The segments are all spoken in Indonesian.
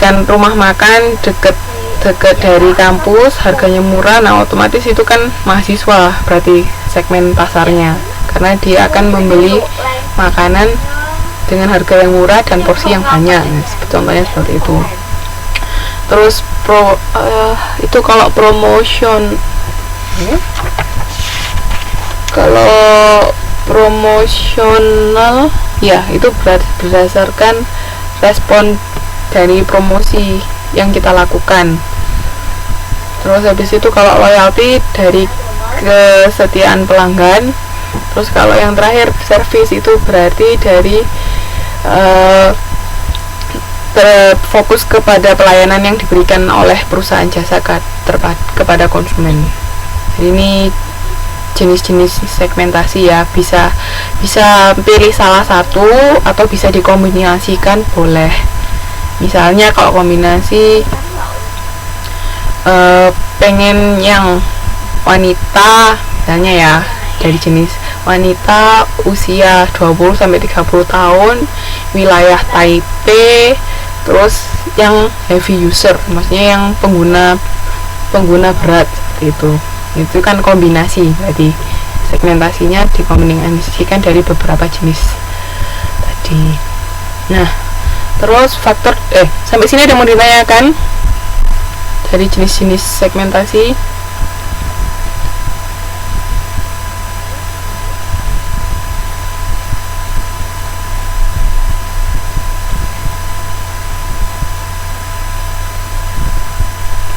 memberikan rumah makan deket dari kampus, harganya murah. Nah otomatis itu kan mahasiswa berarti segmen pasarnya, karena dia akan membeli makanan dengan harga yang murah dan porsi yang banyak. Nah, contohnya seperti itu. Terus itu kalau promotion, kalau promosional ya itu berdasarkan respon dari promosi yang kita lakukan. Terus habis itu kalau loyalty dari kesetiaan pelanggan. Terus kalau yang terakhir service itu berarti dari terfokus kepada pelayanan yang diberikan oleh perusahaan jasa kepada konsumen. Jadi ini jenis-jenis segmentasi ya, bisa pilih salah satu atau bisa dikombinasikan boleh. Misalnya kalau kombinasi pengen yang wanita misalnya ya, dari jenis wanita usia 20-30 tahun, wilayah Taipei, terus yang heavy user, maksudnya yang pengguna berat seperti itu kan kombinasi, berarti segmentasinya dikombinasikan dari beberapa jenis tadi. Nah terus faktor sampai sini ada mau ditanyakan dari jenis-jenis segmentasi?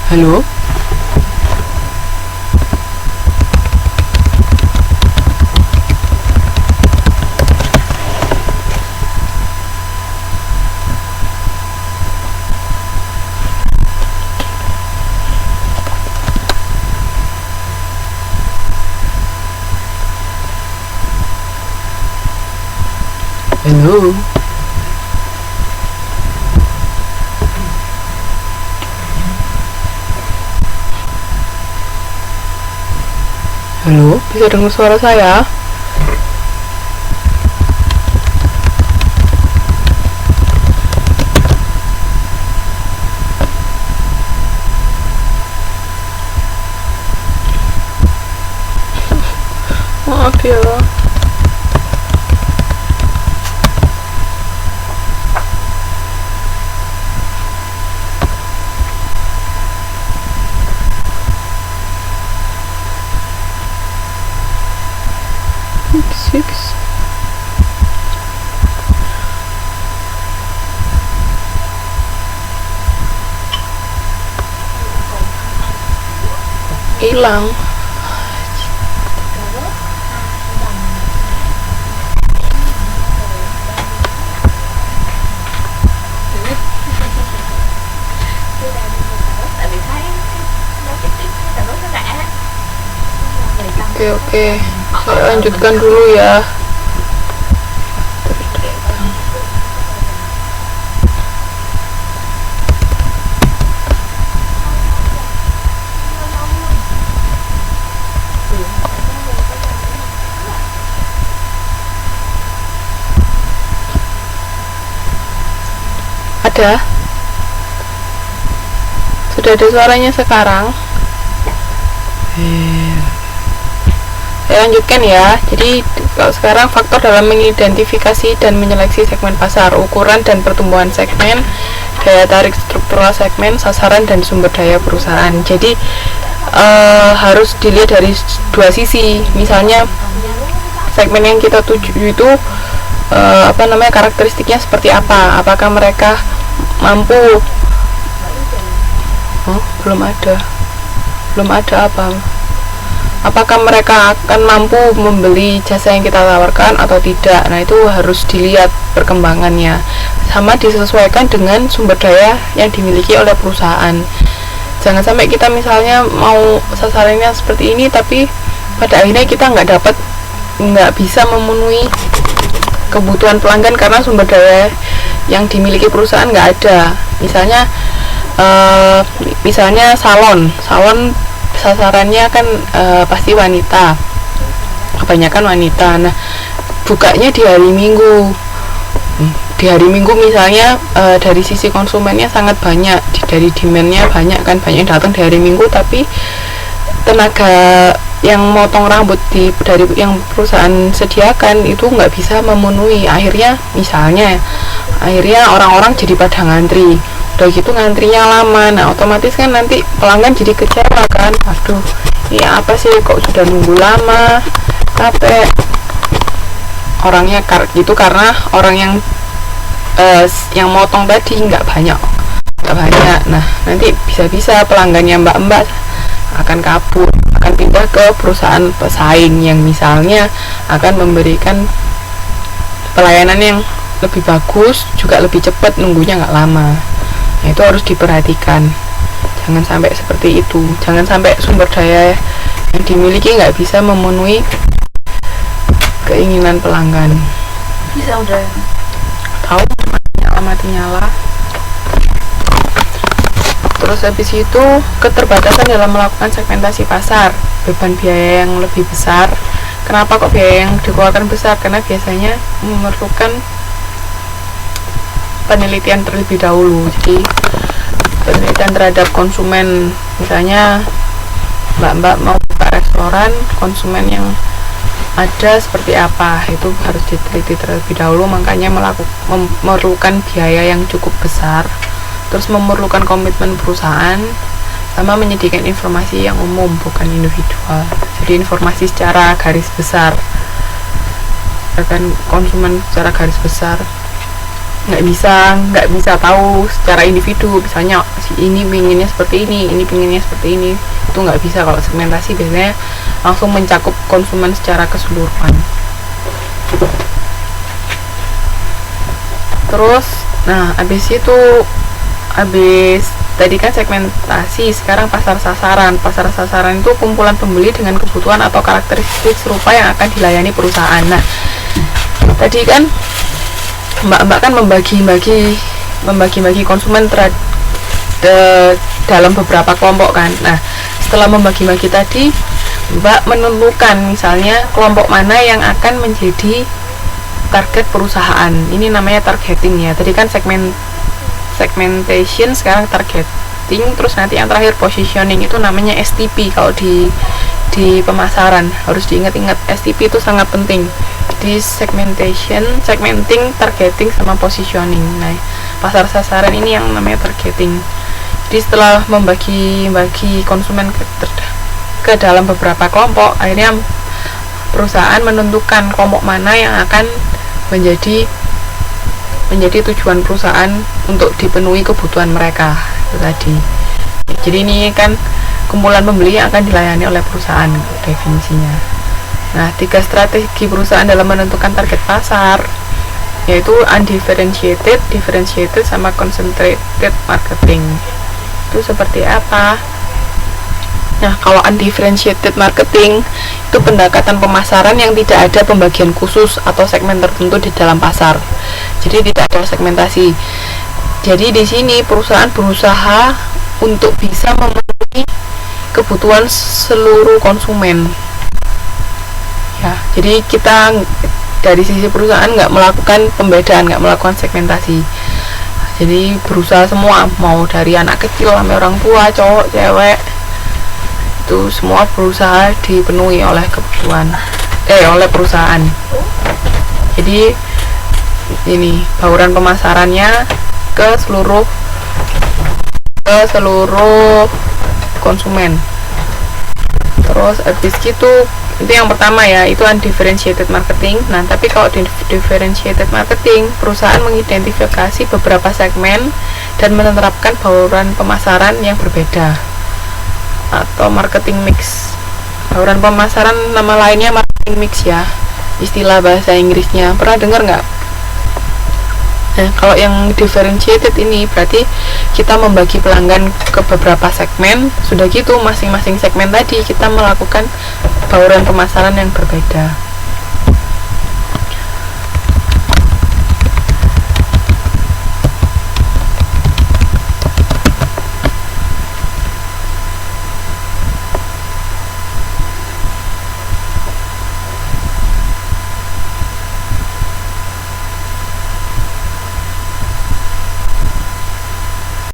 Halo? Halo? Halo, bisa dengar suara saya? Maaf ya. Hilang. Oke, saya lanjutkan dulu ya. Sudah ada suaranya sekarang. Saya lanjutkan ya. Jadi kalau sekarang faktor dalam mengidentifikasi dan menyeleksi segmen pasar, ukuran dan pertumbuhan segmen, daya tarik struktural segmen, sasaran dan sumber daya perusahaan. Jadi harus dilihat dari dua sisi. Misalnya segmen yang kita tuju itu karakteristiknya seperti apa? Apakah mereka mampu? Belum ada apa? Apakah mereka akan mampu membeli jasa yang kita tawarkan atau tidak? Nah itu harus dilihat perkembangannya, sama disesuaikan dengan sumber daya yang dimiliki oleh perusahaan. Jangan sampai kita misalnya mau sasarannya seperti ini, tapi pada akhirnya kita nggak bisa memenuhi kebutuhan pelanggan karena sumber daya yang dimiliki perusahaan nggak ada. Misalnya salon sasarannya kan pasti wanita, kebanyakan wanita. Nah bukanya di hari Minggu, di hari Minggu misalnya dari sisi konsumennya sangat banyak, dari demandnya banyak kan, banyak yang datang di hari Minggu, tapi tenaga yang motong rambut dari yang perusahaan sediakan itu nggak bisa memenuhi. Akhirnya orang-orang jadi pada ngantri, udah gitu ngantrinya lama. Nah otomatis kan nanti pelanggan jadi kecewa kan, aduh ini apa sih kok sudah nunggu lama, capek orangnya gitu, karena orang yang motong tadi nggak banyak. Nah nanti bisa-bisa pelanggannya mbak-mbak akan kabur, akan pindah ke perusahaan pesaing yang misalnya akan memberikan pelayanan yang lebih bagus, juga lebih cepat, nunggunya nggak lama. Nah itu harus diperhatikan, jangan sampai seperti itu, jangan sampai sumber daya yang dimiliki nggak bisa memenuhi keinginan pelanggan. Bisa udah Tahu mati nyala. Terus habis itu keterbatasan dalam melakukan segmentasi pasar, beban biaya yang lebih besar. Kenapa kok biaya yang dikeluarkan besar? Karena biasanya memerlukan penelitian terlebih dahulu. Jadi penelitian terhadap konsumen, misalnya mbak-mbak mau buka restoran, konsumen yang ada seperti apa, itu harus diteliti terlebih dahulu. Makanya memerlukan biaya yang cukup besar, terus memerlukan komitmen perusahaan, sama menyediakan informasi yang umum bukan individual. Jadi informasi secara garis besar, akan konsumen secara garis besar, nggak bisa tahu secara individu. Misalnya si ini pinginnya seperti ini pinginnya seperti ini, itu nggak bisa. Kalau segmentasi biasanya langsung mencakup konsumen secara keseluruhan. Terus habis tadi kan segmentasi, sekarang pasar sasaran. Pasar sasaran itu kumpulan pembeli dengan kebutuhan atau karakteristik serupa yang akan dilayani perusahaan. Nah tadi kan mbak-mbak kan membagi konsumen dalam beberapa kelompok kan. Nah setelah membagi-bagi tadi, mbak menentukan misalnya kelompok mana yang akan menjadi target perusahaan. Ini namanya targeting ya. Tadi kan segmentation, sekarang targeting, terus nanti yang terakhir positioning, itu namanya STP. Kalau di pemasaran harus diingat-ingat, STP itu sangat penting di segmentation, segmenting, targeting, sama positioning. Nah pasar sasaran ini yang namanya targeting. Jadi setelah membagi konsumen ke dalam beberapa kelompok, akhirnya perusahaan menentukan kelompok mana yang akan menjadi tujuan perusahaan untuk dipenuhi kebutuhan mereka itu tadi. Jadi ini kan kumpulan pembeli yang akan dilayani oleh perusahaan definisinya. Nah 3 strategi perusahaan dalam menentukan target pasar, yaitu undifferentiated, differentiated, sama concentrated marketing. Itu seperti apa? Nah kalau undifferentiated marketing itu pendekatan pemasaran yang tidak ada pembagian khusus atau segmen tertentu di dalam pasar. Jadi tidak ada segmentasi. Jadi di sini perusahaan berusaha untuk bisa memenuhi kebutuhan seluruh konsumen. Ya, jadi kita dari sisi perusahaan nggak melakukan pembedaan, nggak melakukan segmentasi. Jadi berusaha semua, mau dari anak kecil sampai orang tua, cowok, cewek, itu semua berusaha dipenuhi oleh oleh perusahaan. Jadi ini bauran pemasarannya ke seluruh konsumen. Terus habis gitu, itu yang pertama ya, itu undifferentiated marketing. Nah tapi kalau di differentiated marketing, perusahaan mengidentifikasi beberapa segmen dan menerapkan bauran pemasaran yang berbeda atau marketing mix. Bauran pemasaran nama lainnya marketing mix ya, istilah bahasa Inggrisnya. Pernah dengar nggak? Nah, kalau yang differentiated ini berarti kita membagi pelanggan ke beberapa segmen. Sudah gitu masing-masing segmen tadi kita melakukan bauran pemasaran yang berbeda.